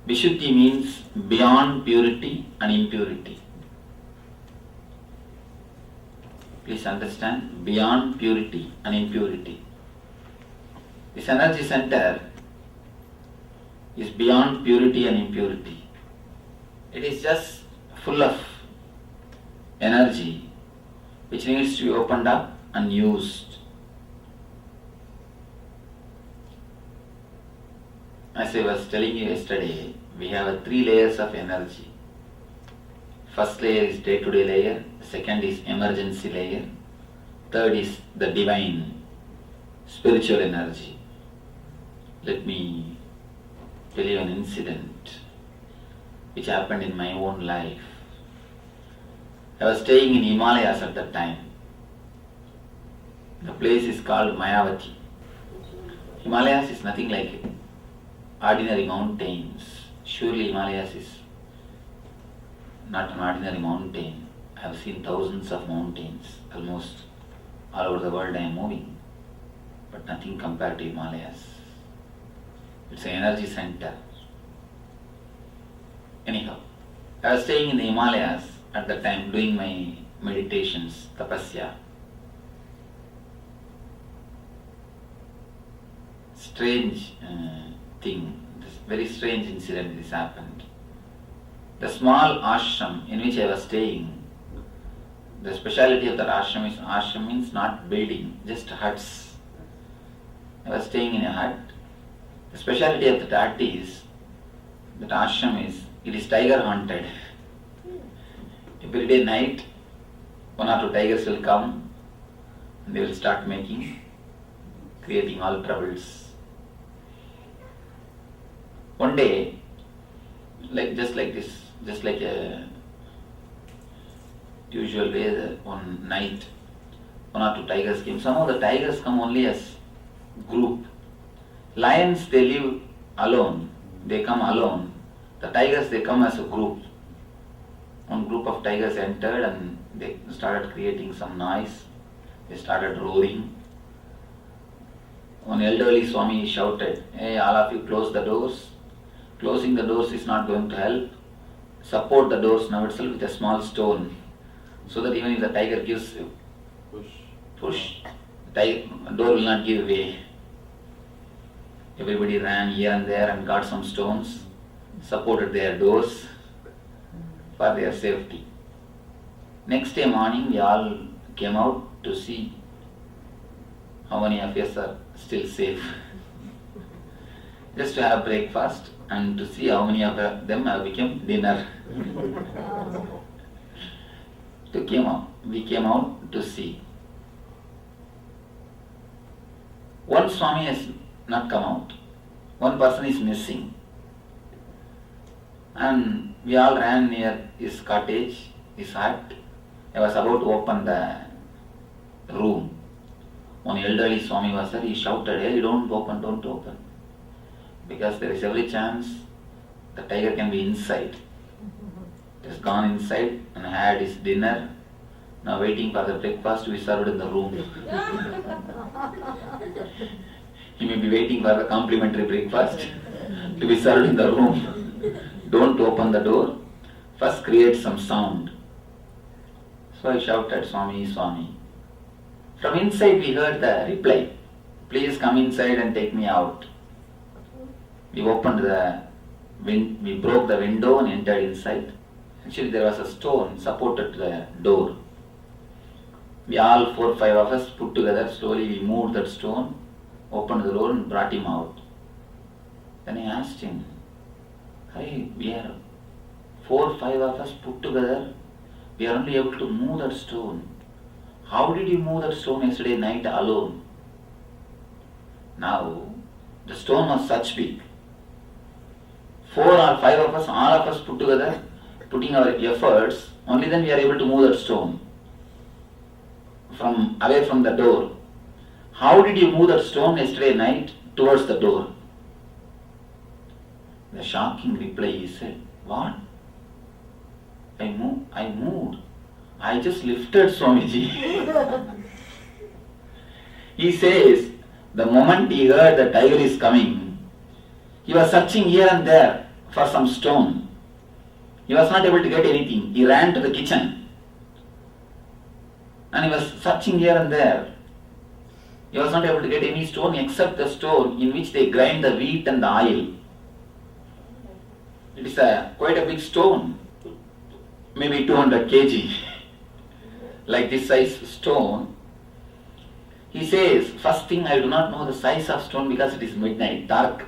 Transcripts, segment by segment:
Vishuddhi means beyond purity and impurity. Please understand, beyond purity and impurity. This energy center is beyond purity and impurity. It is just full of energy which needs to be opened up and used. As I was telling you yesterday, we have 3 layers of energy. First layer is day-to-day layer, second is emergency layer, third is the divine, spiritual energy. Let me tell you an incident which happened in my own life. I was staying in Himalayas at that time. The place is called Mayavati. Himalayas is nothing like ordinary mountains. Surely Himalayas is not an ordinary mountain. I have seen thousands of mountains, almost all over the world I am moving, but nothing compared to Himalayas. It's an energy center. Anyhow, I was staying in the Himalayas at that time doing my meditations, tapasya. Strange thing, this very strange incident this happened. The small ashram in which I was staying, the speciality of that ashram means not building, just huts. I was staying in a hut. The speciality of that hut is, that ashram is, it is tiger haunted. Every day night, 1 or 2 tigers will come and they will start creating all troubles. One day, just like a usual way, one night, 1 or 2 tigers came. Some of the tigers come only as group. Lions, they live alone. They come alone. The tigers, they come as a group. One group of tigers entered and they started creating some noise. They started roaring. One elderly Swami shouted, "Hey, all of you close the doors. Closing the doors is not going to help. Support the doors now itself with a small stone, so that even if the tiger gives push, the door will not give way." Everybody ran here and there and got some stones, supported their doors for their safety. Next day morning, we all came out to see how many of us are still safe. Just to have breakfast and to see how many of them have become dinner. We came out to see. One Swami has not come out. One person is missing. And we all ran near his cottage, his hut. I was about to open the room. One elderly Swami was there. He shouted, "Hey, don't open. Because there is every chance the tiger can be inside." He has gone inside and had his dinner. Now waiting for the breakfast to be served in the room. He may be waiting for the complimentary breakfast to be served in the room. Don't open the door. First create some sound. So I shouted, "Swami, Swami." From inside we heard the reply, "Please come inside and take me out." We we broke the window and entered inside. Actually there was a stone supported to the door. We all 4 or 5 of us put together, slowly we moved that stone, opened the door and brought him out. Then I asked him, "Hey, we are 4 or 5 of us put together, we are only able to move that stone. How did you move that stone yesterday night alone?" Now, the stone was such big. 4 or 5 of us, all of us put together, putting our efforts, only then we are able to move that stone away from the door. How did you move that stone yesterday night towards the door? The shocking reply, he said, "What? I moved. I just lifted, Swamiji." He says, the moment he heard the tiger is coming, he was searching here and there for some stone. He was not able to get anything. He ran to the kitchen and he was searching here and there. He was not able to get any stone except the stone in which they grind the wheat and the oil. It is quite a big stone, maybe 200 kg, like this size stone. He says, first thing, I do not know the size of stone because it is midnight, dark.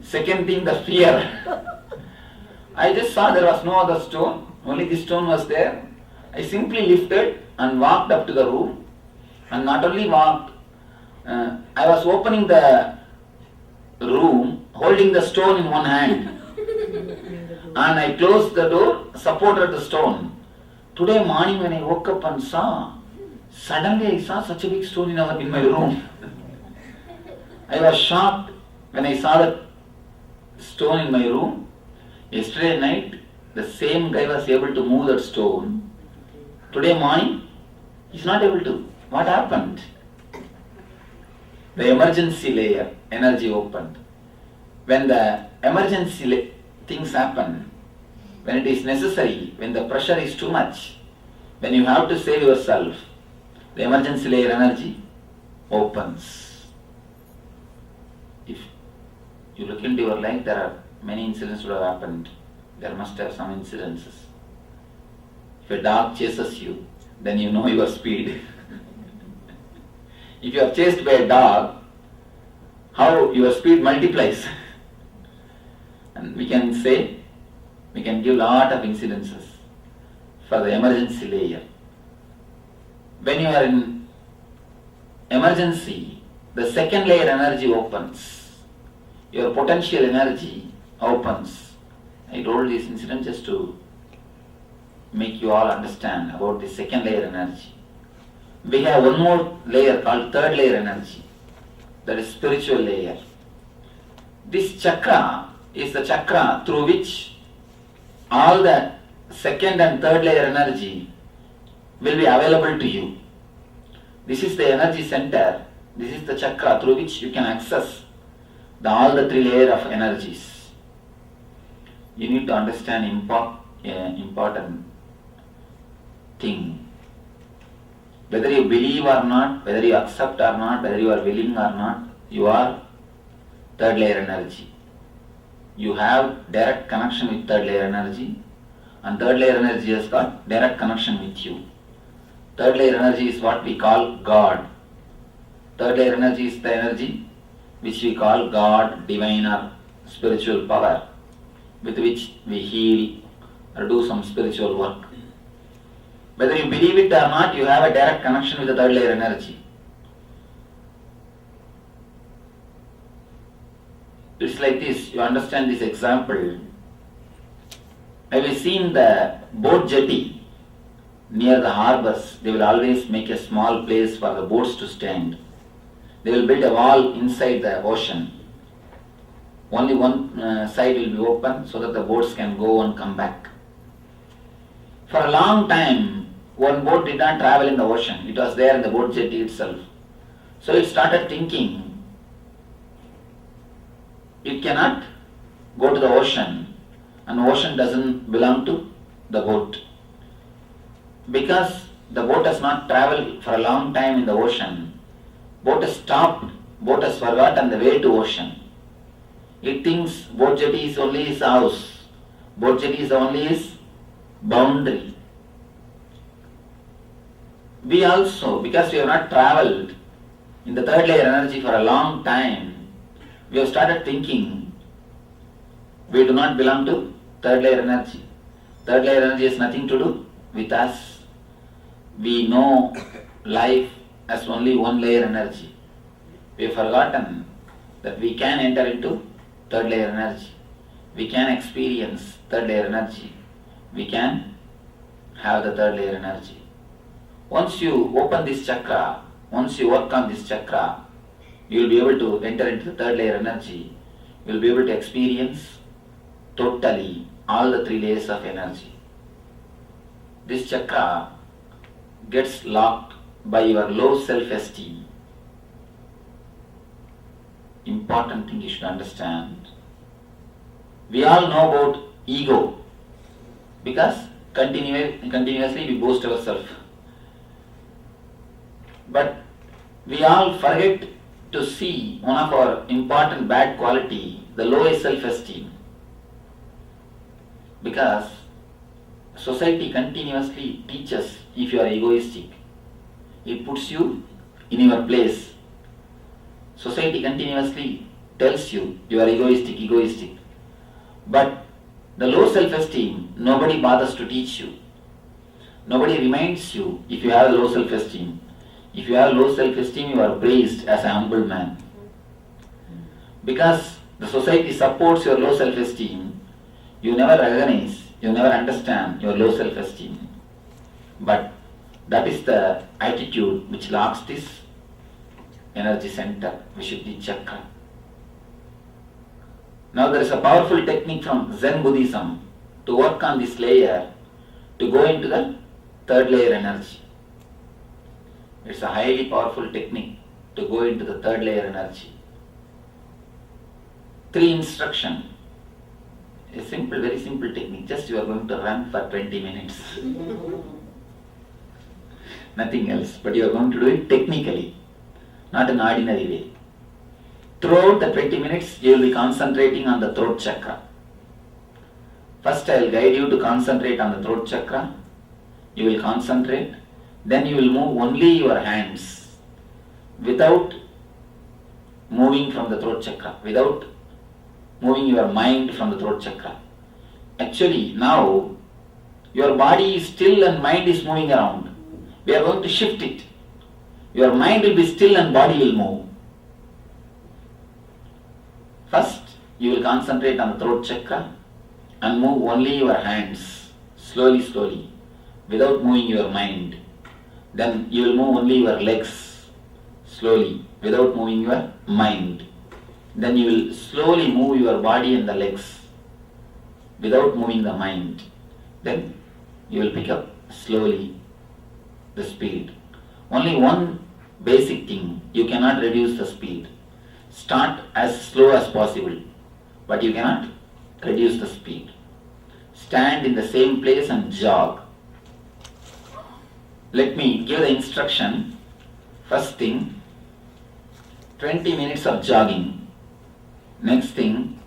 Second thing, the fear. I just saw there was no other stone, only this stone was there. I simply lifted and walked up to the room, and not only walked, I was opening the room, holding the stone in one hand, and I closed the door, supported the stone. Today morning when I woke up and saw, suddenly I saw such a big stone in my room. I was shocked when I saw that stone in my room. Yesterday night, the same guy was able to move that stone. Today morning, he is not able to. What happened? The emergency layer, energy opened. When the emergency things happen, when it is necessary, when the pressure is too much, when you have to save yourself, the emergency layer energy opens. If you look into your life, there are many incidents would have happened. There must have some incidences. If a dog chases you, then you know your speed. If you are chased by a dog, how your speed multiplies. And we can say, we can give lot of incidences for the emergency layer. When you are in emergency, the second layer energy opens. Your potential energy opens. I told this incident just to make you all understand about the second layer energy. We have one more layer called third layer energy, that is spiritual layer. This chakra is the chakra through which all the second and third layer energy will be available to you. This is the energy center, this is the chakra through which you can access all the three layers of energies. You need to understand important thing. Whether you believe or not, whether you accept or not, whether you are willing or not, you are third layer energy. You have direct connection with third layer energy, and third layer energy has got direct connection with you. Third layer energy is what we call God. Third layer energy is the energy which we call God, divine or spiritual power, with which we heal or do some spiritual work. Whether you believe it or not, you have a direct connection with the third layer energy. It's like this, you understand this example. Have you seen the boat jetty near the harbors? They will always make a small place for the boats to stand. They will build a wall inside the ocean. Only one side will be open so that the boats can go and come back. For a long time, one boat did not travel in the ocean. It was there in the boat jetty itself. So it started thinking, it cannot go to the ocean, and ocean doesn't belong to the boat. Because the boat has not traveled for a long time in the ocean, boat has stopped, boat has forgotten the way to ocean. It thinks boat jetty is only his house, boat jetty is only his boundary. We also, because we have not traveled in the third layer energy for a long time, we have started thinking we do not belong to third layer energy. Third layer energy has nothing to do with us. We know life as only one layer energy. We have forgotten that we can enter into third layer energy. We can experience third layer energy. We can have the third layer energy. Once you open this chakra, once you work on this chakra, you will be able to enter into the third layer energy. You will be able to experience totally all the three layers of energy. This chakra gets locked by your low self-esteem. Important thing you should understand. We all know about ego because continuously we boast ourselves. But we all forget to see one of our important bad quality, the lowest self-esteem. Because society continuously teaches if you are egoistic. It puts you in your place. Society continuously tells you are egoistic. But the low self-esteem, nobody bothers to teach you. Nobody reminds you if you have a low self-esteem. If you have low self-esteem, you are praised as a humble man. Because the society supports your low self-esteem, you never recognize, you never understand your low self-esteem. But that is the attitude which locks this energy center, Vishuddhi Chakra. Now there is a powerful technique from Zen Buddhism to work on this layer, to go into the third layer energy. It's a highly powerful technique to go into the third layer energy. 3 instruction. A simple, very simple technique. Just you are going to run for 20 minutes. Nothing else. But you are going to do it technically, not in ordinary way. Throughout the 20 minutes, you will be concentrating on the throat chakra. First, I will guide you to concentrate on the throat chakra. You will concentrate. Then you will move only your hands without moving from the throat chakra, without moving your mind from the throat chakra. Actually, now your body is still and mind is moving around. We are going to shift it. Your mind will be still and body will move. First, you will concentrate on the throat chakra and move only your hands, slowly, without moving your mind. Then you will move only your legs, slowly, without moving your mind. Then you will slowly move your body and the legs, without moving the mind. Then you will pick up slowly the speed. Only one basic thing, you cannot reduce the speed. Start as slow as possible, but you cannot reduce the speed. Stand in the same place and jog. Let me give the instruction. First thing, 20 minutes of jogging. Next thing,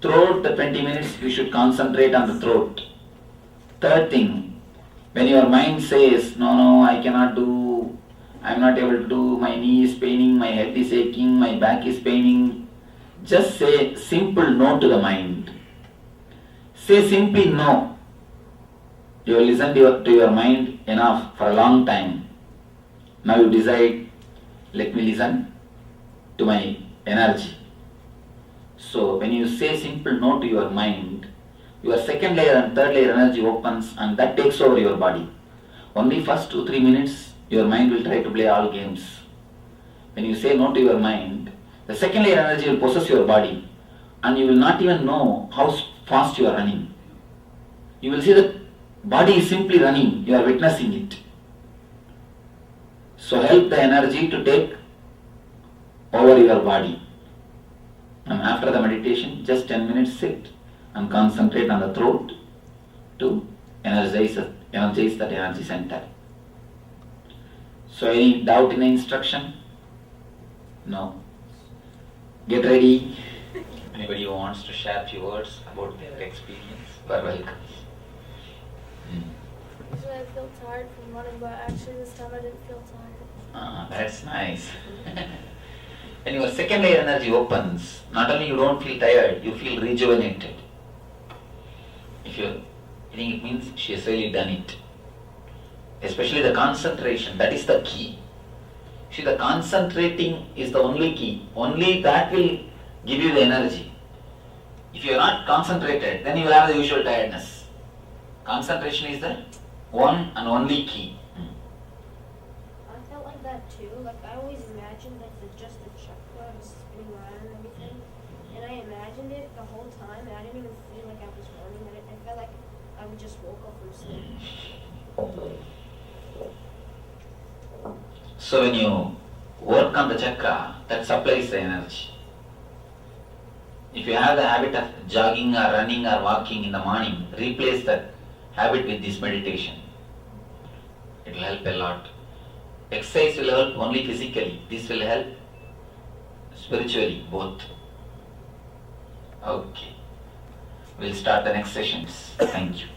throughout the 20 minutes you should concentrate on the throat. Third thing, when your mind says, no, I cannot do, I am not able to do, my knee is paining, my head is aching, my back is paining, just say simple no to the mind. Say simply no. You will listen to your mind enough for a long time. Now you decide, let me listen to my energy. So when you say simple no to your mind, your second layer and third layer energy opens and that takes over your body. Only first 2-3 minutes your mind will try to play all games. When you say no to your mind, the second layer energy will possess your body and you will not even know how fast you are running. You will see that body is simply running, you are witnessing it. So help the energy to take over your body. And after the meditation, just 10 minutes sit and concentrate on the throat to energize that energy center. So any doubt in the instruction? No. Get ready. Anybody who wants to share a few words about their experience, you are welcome. Usually I feel tired from running, but actually this time I didn't feel tired. That's nice. When your second layer energy opens, not only you don't feel tired, you feel rejuvenated. I think it means she has really done it. Especially the concentration, that is the key. See, the concentrating is the only key. Only that will give you the energy. If you are not concentrated, then you will have the usual tiredness. Concentration is the one and only key. I felt like that too. Like I always imagined like just the chakra was spinning around and everything. And I imagined it the whole time and I didn't even feel like I was running. I felt like I just woke up from sleep. So when you work on the chakra, that supplies the energy. If you have the habit of jogging or running or walking in the morning, replace that habit with this meditation. It will help a lot. Exercise will help only physically. This will help spiritually, both. Okay. We'll start the next sessions. Thank you.